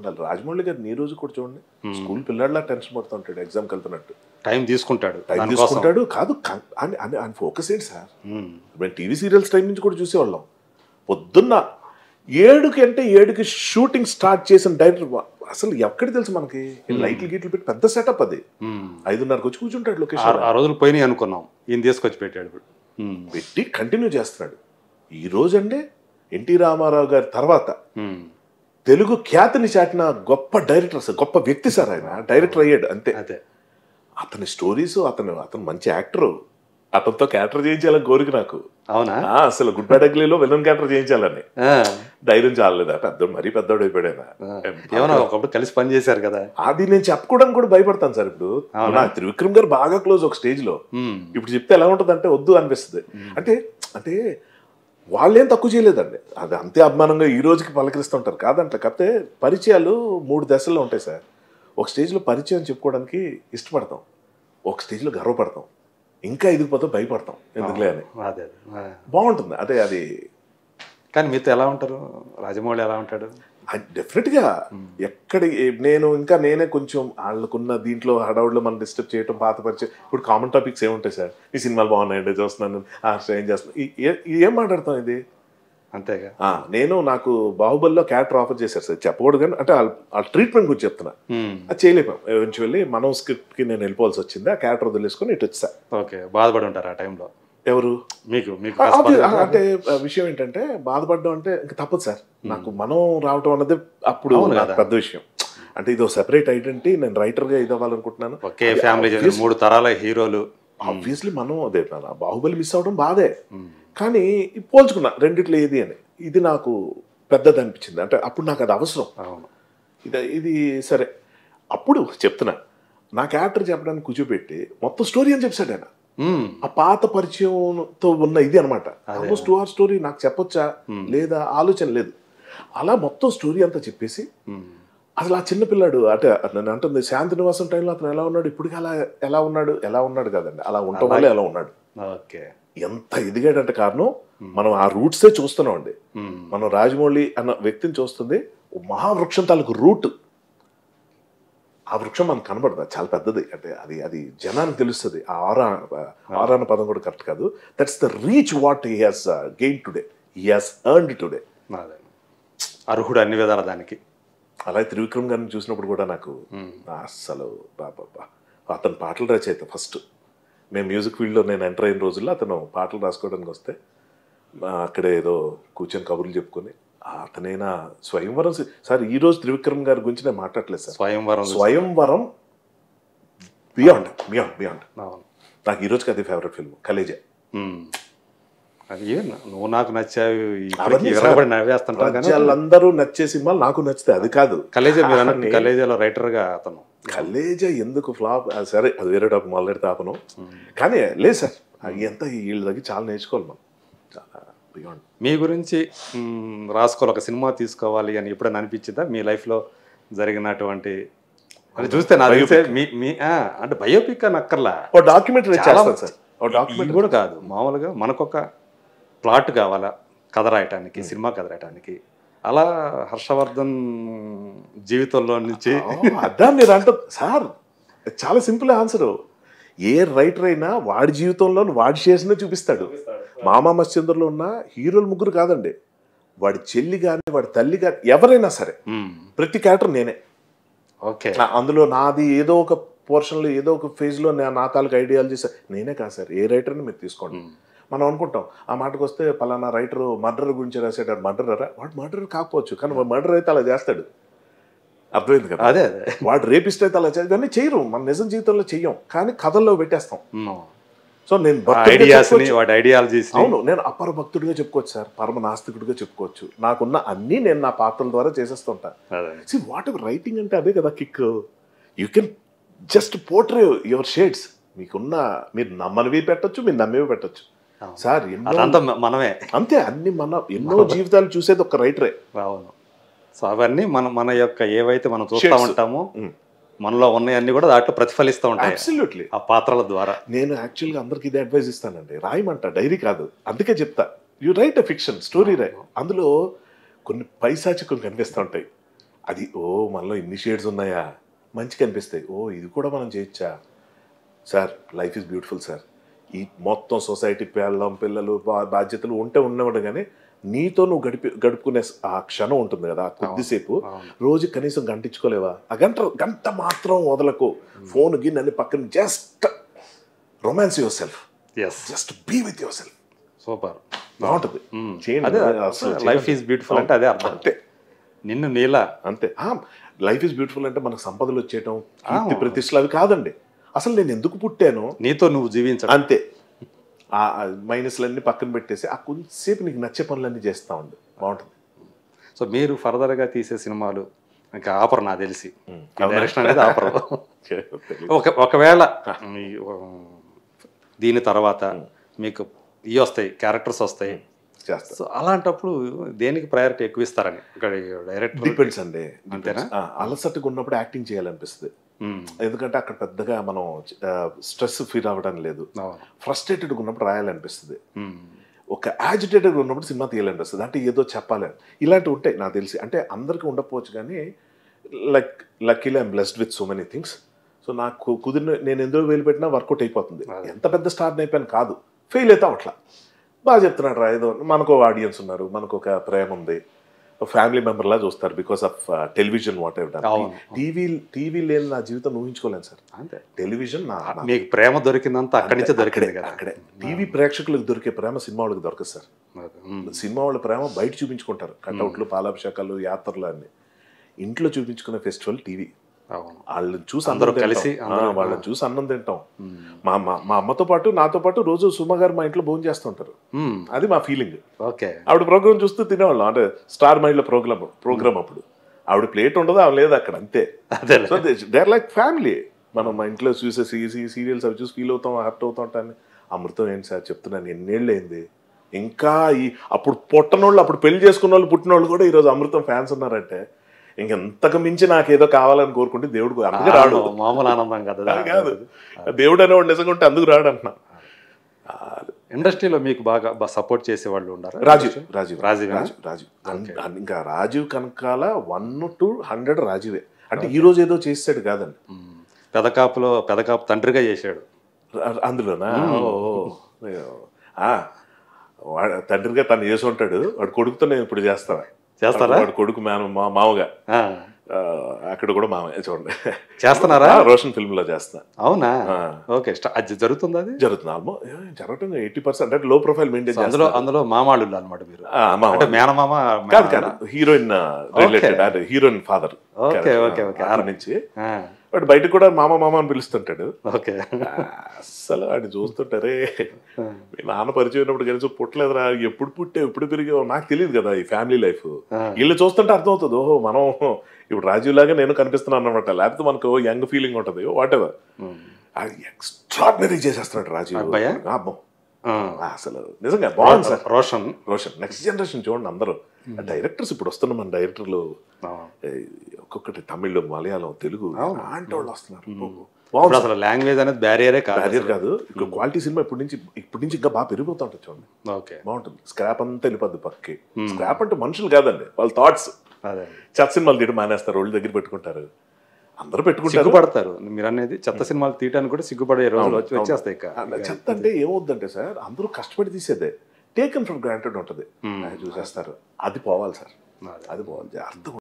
ఉండాలి. రాజమౌళి గారిని ఈ రోజు కూడా చూడండి, స్కూల్ పిల్లాడిలా టెన్షన్ పడుతూ ఉంటాడు ఎగ్జామ్కి వెళ్తున్నట్టు. టైం తీసుకుంటాడు కాదు ఆయన ఫోకస్ ఏంటి సార్? మేము టీవీ సీరియల్స్ టైం నుంచి కూడా చూసేవాళ్ళం. పొద్దున్న 7కి అంటే 7కి షూటింగ్ స్టార్ట్ చేసిన డైరెక్టర్ అసలు ఎక్కడికి తెలుసు మనకి, లైట్లు గీట్లు పెట్టి పెద్ద సెటప్ అది. 5:30కి వచ్చి కూర్చుంటాడు లొకేషన్. ఆ రోజులు పోయినాయి అనుకున్నాం, ఈయన తీసుకొచ్చి పెట్టాడు, పెట్టి కంటిన్యూ చేస్తున్నాడు. ఈ రోజు అంటే ఎన్టీ రామారావు గారి తర్వాత తెలుగు ఖ్యాతిని చాటిన గొప్ప డైరెక్టర్ సార్, గొప్ప వ్యక్తి సార్. ఆయన డైరెక్టర్ అయ్యాడు అంతే. అతని స్టోరీస్, అతను మంచి యాక్టర్. అతనితో క్యారెక్టర్ చేయించాలని కోరిక నాకు. అవునా? అసలు గుడ్ బ్యాడ్ అగ్లీలో విలన్ క్యారెక్టర్ చేయించాలని ధైర్యం చాలలేదు. మరీ పెద్దోడు అయిపోయాడు. ఒకప్పుడు కలిసి పని చేశారు కదా. అది నేను చెప్పుకోవడానికి కూడా భయపడతాను సార్. ఇప్పుడు నాకు త్రివిక్రమ్ గారు బాగా క్లోజ్ ఒక స్టేజ్ లో. ఇప్పుడు చెప్తే ఎలా ఉంటుంది అంటే వద్దు అనిపిస్తుంది. అంటే వాళ్ళేం తక్కువ చేయలేదండి, అది అంతే అభిమానంగా ఈ రోజుకి పలకరిస్తుంటారు కాదంట. కాకపోతే పరిచయాలు 3 దశల్లో ఉంటాయి సార్. ఒక స్టేజ్లో పరిచయం చెప్పుకోవడానికి ఇష్టపడతాం, ఒక స్టేజ్లో గర్వపడతాం, ఇంకా ఎదిగిపోతే భయపడతాం ఎందుకులే అని. బాగుంటుంది అదే అది. కానీ మీతో ఎలా ఉంటారు? రాజమౌళి ఎలా ఉంటాడు? డెఫినెట్గా నేనే కొంచెం వాళ్ళకున్న దీంట్లో హడావుడిలో మనం డిస్టర్బ్ చేయడం, పాత పరిచయం. ఇప్పుడు కామన్ టాపిక్స్ ఏముంటాయి సార్? ఈ సినిమాలు బాగున్నాయండి, చూస్తున్నాను, ఏం చేస్తున్నాను, ఏం మాట్లాడతాం ఇది అంతేగా. నాకు బాహుబలిలో క్యారెక్టర్ ఆఫర్ చేశారు సార్, చెప్పకూడదు కానీ అంటే ఆ ట్రీట్మెంట్ గురించి చెప్తున్నా. అది చేయలేపాం. ఎవెన్చువల్లీ మనం స్క్రిప్ట్కి నేను వెళ్ళిపోవాల్సి వచ్చింది. ఆ క్యారెక్టర్ వదిలేసుకొని ఇటు వచ్చా. ఓకే, బాధపడి ఉంటారు ఆ టైంలో? ఎవరు? మీకు అంటే విషయం ఏంటంటే బాధపడడం అంటే ఇంకా తప్పదు సార్. నాకు మనం రావటం అన్నది అప్పుడు పెద్ద విషయం. అంటే ఇది సెపరేట్ ఐడెంటిటీ. నేను రైటర్గా ఇది అవ్వాలనుకుంటున్నాను. ఒకే ఫ్యామిలీ, 3 తరాల హీరోలు. ఆబ్వియస్లీ మనం అదే బాహుబలి మిస్ అవడం బాధే, కానీ పోల్చుకున్నా రెండిట్లో ఏది అని. ఇది నాకు పెద్దది అనిపించింది. అంటే అప్పుడు నాకు అది అవసరం. ఇది సరే. అప్పుడు చెప్తున్నా, నా క్యారెక్టర్ చెప్పడానికి కూర్చోబెట్టి మొత్తం స్టోరీ అని చెప్పాడు ఆయన. ఆ పాత పరిచయంతో ఉన్న ఇది అనమాట. ఆల్మోస్ట్ 2 hours స్టోరీ నాకు చెప్పొచ్చా లేదా ఆలోచన లేదు. అలా మొత్తం స్టోరీ అంతా చెప్పేసి అసలు ఆ చిన్నపిల్లాడు అంటే నన్ను అంటుంది శాంతి నివాసం టైంలో అతను ఎలా ఉన్నాడు, ఇప్పటికీ అలా ఎలా ఉన్నాడు కాదండి, అలా ఉండటం వల్ల ఎలా ఉన్నాడు. ఎంత ఎదిగాడంటే కారణం మనం ఆ రూట్సే చూస్తున్నాం అండి. మనం రాజమౌళి అన్న వ్యక్తిని చూస్తుంది మహావృక్షం తాలూకు రూట్. ఆ వృక్షం మనకు కనబడదు, చాలా పెద్దది. అంటే అది జనానికి తెలుస్తుంది. ఆ ఆరా అన్న పదం కూడా కరెక్ట్ కాదు. That's the reach what he has gain today, he has earned today. అర్హుడు అన్ని విధాల దానికి. అలాగే త్రివిక్రమ్ గారిని చూసినప్పుడు కూడా నాకు అస్సలు బాబా, అతను పాటలు రచయిత. ఫస్ట్ మేము మ్యూజిక్ ఫీల్డ్లో నేను ఎంటర్ అయిన రోజుల్లో అతను పాటలు రాసుకోవడానికి వస్తే అక్కడే ఏదో కూర్చొని కబుర్లు చెప్పుకొని అతనైనా స్వయంవరం సార్. ఈ రోజు త్రివిక్రమ్ గారి గురించి నేను మాట్లాడలేదు సార్. స్వయంవరం బియాండ్. నాకు ఈ రోజుకి అది ఫేవరెట్ ఫిల్మ్. కలేజా. నువ్వు నాకు నచ్చావు, అందరూ నచ్చే సినిమాలు నాకు నచ్చితే అది కాదు. కలేజాలో రైటర్ గా అతను. కలేజా ఎందుకు ఫ్లాప్ సరే, అది వేరే టాపిక్ మొదలెడితే ఆపను. కానీ లేదు సార్, ఎంత వీళ్ళ దగ్గర చాలా నేర్చుకోవాలి మనం. చాలా బియాండ్. మీ గురించి రాసుకోవాలి, ఒక సినిమా తీసుకోవాలి అని ఎప్పుడైనా అనిపించిందా మీ లైఫ్లో జరిగినటువంటి? అని చూస్తే నాకు అంటే బయోపిక్ అని అక్కర్లా, డాక్యుమెంటరీ కూడా కాదు, మామూలుగా మనకొక ప్లాట్ కావాలా కథ రాయటానికి, సినిమా కథ రాయటానికి. అలా హర్షవర్ధన్ జీవితంలో నుంచి అదా మీరు అంట సార్, చాలా సింపుల్ ఆన్సరు. ఏ రైటర్ అయినా వాడి జీవితంలో వాడి చేసిన చూపిస్తాడు. మామా మత్స్యందర్లో ఉన్న హీరోలు 3 కాదండి, వాడి చెల్లి కానీ వాడి తల్లి కానీ ఎవరైనా సరే ప్రతి క్యారెక్టర్ నేనే. ఓకే, అందులో నాది ఏదో ఒక పోర్షన్లో ఏదో ఒక ఫేజ్లో నా తాలూకు ఐడియాలజీ నేనే కాదు సార్. ఏ రైటర్ని మీరు తీసుకోండి. మనం అనుకుంటాం ఆ మాటకు వస్తే పలానా రైటరు మర్డర్ గురించి రాసేటాడు. మర్డరరా? వాడు మర్డర్ కాకపోవచ్చు, కానీ వాడు మర్డర్ అయితే అలా చేస్తాడు. అర్థమైంది కదా? అదే వాడు రేపిస్ట్ అయితే అలా చేస్తాడు. ఇవన్నీ చేయరు, మన నిజం జీవితంలో చెయ్యం, కానీ కథల్లో పెట్టేస్తాం. సో నేను అవును, నేను అపర భక్తుడిగా చెప్పుకోవచ్చు సార్, పరమ నాస్తికుడిగా చెప్పుకోవచ్చు. నాకున్న అన్ని నేను నా పాత్రల ద్వారా చేసేస్తుంటా. వాట్ ఎవర్ రైటింగ్ అంటే అదే కదా kick. You can just portray your shades. మీరు నమ్మనివి పెట్టచ్చు, మీరు నమ్మేవి పెట్టచ్చు సార్. మనమే అంతే, అన్ని ఎన్నో జీవితాలు చూసేది ఒక రైటరే. అవును. సో అవన్నీ మన యొక్క ఏవైతే మనం చూస్తూ ఉంటామో మనలో ఉన్నాయన్నీ కూడా దాంట్లో ప్రతిఫలిస్తూ ఉంటాయి. అబ్సల్యూట్లీ, ఆ పాత్రల ద్వారా. నేను యాక్చువల్గా అందరికి ఇదే అడ్వైజ్ ఇస్తానండి, రాయమంట, డైరీ కాదు. అందుకే చెప్తా, you write a fiction story రాయ్. అందులో కొన్ని పైశాచికం కనిపిస్తూ ఉంటాయి, అది మనలో ఇన్ని షేడ్స్ ఉన్నాయా, మంచిగా అనిపిస్తాయి. ఇది కూడా మనం చేయొచ్చా sir, life is beautiful sir. ఈ మొత్తం సొసైటీ పెళ్ళం పిల్లలు బాధ్యతలు ఉన్నవాడు కానీ నీతో నువ్వు గడుపుకునే ఆ క్షణం ఉంటుంది కదా, ఆ కొద్దిసేపు రోజు కనీసం గంటించుకోలేవా? ఆ గంట మాత్రం వదలకు. ఫోన్ గిన్నె పక్కన just romance yourself, just be with yourself. Super, బాగుంటుంది. లైఫ్ ఈజ్ బ్యూటిఫుల్ అంటే అదే అర్థం. అంతే, నిన్ను నీలా అంతే. లైఫ్ ఈజ్ బ్యూటిఫుల్ అంటే మనకు సంపదలు వచ్చేయటం, కీర్తి ప్రతిష్టలు అవి కాదండి. అసలు నేను ఎందుకు పుట్టాను, నీతో నువ్వు జీవించడం. అంతే. ఆ మైనస్లన్నీ పక్కన పెట్టేసి ఆ కొంచెంసేపు నీకు నచ్చే పనులన్నీ చేస్తూ ఉండు, బాగుంటుంది. సో మీరు ఫర్దర్గా తీసే సినిమాలు ఇంకా ఆపరు, నాకు తెలిసి డైరెక్షన్ అనేది ఆపరు. ఒకవేళ దీని తర్వాత మీకు ఇవి వస్తాయి, క్యారెక్టర్స్ వస్తాయి, సో అలాంటప్పుడు దేనికి ప్రయారిటీ ఎక్కువ ఇస్తారని డైరెక్టర్? డిపెండ్స్ అండి. అంతేనా? అలసటగా ఉన్నప్పుడు యాక్టింగ్ చేయాలనిపిస్తుంది. ఎందుకంటే అక్కడ పెద్దగా మనం స్ట్రెస్ ఫీల్ అవ్వడం లేదు. ఫ్రస్ట్రేటెడ్గా ఉన్నప్పుడు రాయాలనిపిస్తుంది. ఒక యాజిటేటెడ్గా ఉన్నప్పుడు సినిమా తీయాలనిపిస్తుంది. అంటే ఏదో చెప్పాలి, ఇలాంటివి ఉంటాయి నాకు తెలిసి. అంటే అందరికీ ఉండకపోవచ్చు కానీ luckily I'm blessed with so many things. So నాకు కుదిరిన నేను ఎందులో వేలు పెట్టినా వర్కౌట్ అయిపోతుంది. ఎంత పెద్ద స్టార్ని అయిపోయాను కాదు, ఫెయిల్ అవుతాం అట్లా. బాగా చెప్తున్నాడు రా, ఏదో మనకు ఆడియన్స్ ఉన్నారు, మనకు ఒక ప్రేమ ఉంది, ఫ్యామిలీ మెంబర్ లా చూస్తారు because of television. What ever TV లేని నా జీవితం ఊహించుకోలేను సార్. అంతే, టెలివిజన్ మీకు ప్రేమ దొరికిందంతా అక్కడి నుంచే దొరికింది కదా. అక్కడే టీవీ ప్రేక్షకులకు దొరికే ప్రేమ సినిమా వాళ్ళకి దొరకదు సార్. సినిమా వాళ్ళ ప్రేమ బయట చూపించుకుంటారు, కట్అవుట్లు, పాలాభిషేకాలు, యాత్రలు అన్ని. ఇంట్లో చూపించుకునే ఫెస్టివల్ టీవీ. వాళ్ళని చూసి అందరూ కలిసి వాళ్ళని చూసి అన్నం తింటాం. మా అమ్మతో పాటు నాతో పాటు రోజు సుమ గారు మా ఇంట్లో భోజనం చేస్తుంటారు. అది మా ఫీలింగ్. ఆవిడ ప్రోగ్రామ్ చూస్తూ తినేవాళ్ళం. అంటే స్టార్ మైండ్ లో ప్రోగ్రామ్ అప్పుడు ఆవిడ ప్లేట్ ఉండదు, ఆవిడ లేదు అక్కడ, అంతే. So they are like family. మనం మా ఇంట్లో చూసే సీరియల్స్ అవి చూసి ఫీల్ అవుతాం, హ్యాపీ అవుతాం. ఉంటాను. అమృతం ఏంటి సార్ చెప్తున్నాను, ఎన్నేళ్ళు అయింది. ఇంకా అప్పుడు పుట్టనోళ్ళు, అప్పుడు పెళ్లి చేసుకున్న వాళ్ళు, పుట్టినోళ్ళు కూడా ఈరోజు అమృతం ఫ్యాన్స్ ఉన్నారంటే ఇంకెంతకు మించి నాకేదో కావాలని కోరుకుంటే దేవుడు అందుకు రాడు. మామూలు ఆనందం కదా కాదు, దేవుడు అనేవాడు నిజంగా ఉంటే అందుకు రాడు అంటున్నా. ఇండస్ట్రీలో మీకు బాగా సపోర్ట్ చేసేవాళ్ళు ఉన్నారు? రాజీవ్ ఇంకా రాజీవ్ కనకాల 1 to 100 రాజీవే. అంటే ఈ రోజు ఏదో చేసాడు కాదండి. పెదకాపు తండ్రిగా చేశాడు అందులోనా? తండ్రిగా తను చేసి ఉంటాడు. వాడు కొడుకుతో నేను ఇప్పుడు చేస్తారా? వాడు కొడుకు మామగా అక్కడ కూడా మామయ్య చూడండి చేస్తున్నారా? రోషన్ ఫిల్మ్ లో చేస్తా. అవునా? ఓకే, అది జరుగుతుంది. అది జరుగుతుంది ఆల్మోస్ట్ జరగటం 80%. అంటే లో ప్రొఫైల్ మెయింటైన్ చేస్తారు. అందులో మామాళ్ళు అనమాట మీరు? మేనమామ కాదు, హీరోయిన్ రిలేటెడ్, హీరోయిన్ ఫాదర్ నుంచి. వాడు బయటకు కూడా మామ అని పిలుస్తుంటాడు. అస్సలు వాడిని చూస్తుంటారే, మీ నాన్న పరిచయం అయినప్పుడు కలిసి పుట్టలేదురా, ఎప్పుడు పుట్టే ఎప్పుడు పెరిగావు నాకు తెలియదు కదా ఈ ఫ్యామిలీ లైఫ్. వీళ్ళు చూస్తుంటే అర్థమవుతుంది, ఓహో మనం ఇప్పుడు రాజీవ్ లాగా నేను కనిపిస్తున్నాను అనమాట. లేకపోతే మనకు యంగ్ ఫీలింగ్ ఉంటుంది. వాట్ ఎవర్, ఎక్స్ట్రాడినరీ చేసేస్తున్నాడు రాజీవ్. అబ్బో అసలు నిజంగా బాగుంది సార్. రోషన్ నెక్స్ట్ జనరేషన్ చూడండి అందరూ. డైరెక్టర్స్ ఇప్పుడు వస్తున్న మన డైరెక్టర్లు ఒక్కొక్కటి తమిళ్, మలయాళం, తెలుగు అలాంటి వాళ్ళు వస్తున్నారు. అసలు లాంగ్వేజ్ అనేది బ్యారియర్ కాదు. ఇంకా క్వాలిటీ సినిమా ఇప్పటి నుంచి ఇంకా బాగా పెరిగిపోతా ఉంటుంది చూడండి. బాగుంటుంది. స్క్రాప్ అంతా వెళ్ళిపోద్ది పక్కకి. స్క్రాప్ అంటే మనుషులు కాదండి, వాళ్ళ థాట్స్. చెత్త సినిమాలు తీయడం మానేస్తారు, ఒళ్ళు దగ్గర పెట్టుకుంటారు, అందరూ పెట్టుకుంటారు, సిగ్గుపడతారు. మీరు అనేది చెత్త సినిమాలు తీయడానికి కూడా సిగ్గుపడే రోజులు వచ్చేస్తాయి. చెత్త అంటే ఏమవుద్దంటే సార్, అందరూ కష్టపడి తీసేదే టేకన్ ఫర్ గ్రాంటెడ్ ఉంటుంది, చూసేస్తారు. అది పోవాలి సార్, అది పోవాలి. అర్థం